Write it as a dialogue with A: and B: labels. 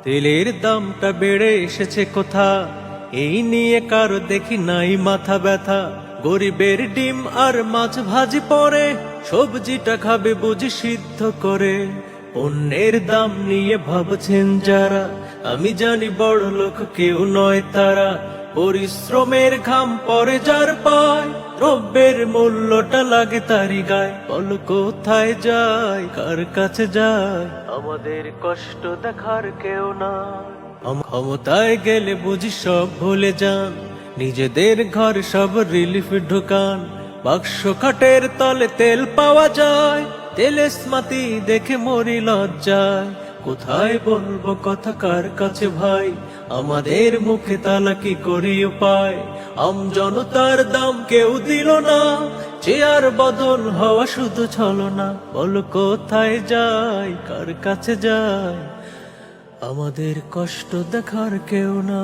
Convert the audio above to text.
A: তেলের দামটা বেড়ে এসেছে কোথা, এই নিয়ে কারো দেখি নাই মাথা ব্যথা। গরিবের ডিম আর মাছ ভাজি পরে, সবজিটা খাবে বুঝি সিদ্ধ করে। পণ্যের দাম নিয়ে ভাবছেন যারা, আমি জানি বড় লোক কেউ নয় তারা। পরিশ্রমের ঘাম পরে যার পায়, দ্রব্যের মূল্যটা লাগে তারি গায়। বল কোথায় যায়, কার কাছে যায়, আমাদের কষ্ট দেখার কেউ না। ক্ষমতায় গেলে বুঝি সব ভুলে যান, নিজেদের ঘর সব রিলিফ ঢুকান। বাক্স খাটের তলে তেল পাওয়া যায়, তেলেস্মাতি দেখে মরি লজ্জায়। কোথায় বলবো কথা কার কাছে ভাই, আমাদের মুখে তালা কি করি উপায়। জনতার দাম কেউ দিল না, চেয়ার বদল হওয়া শুধু ছলনা। বল কোথায় যায়, কার কাছে যায়, আমাদের কষ্ট দেখার কেউ না।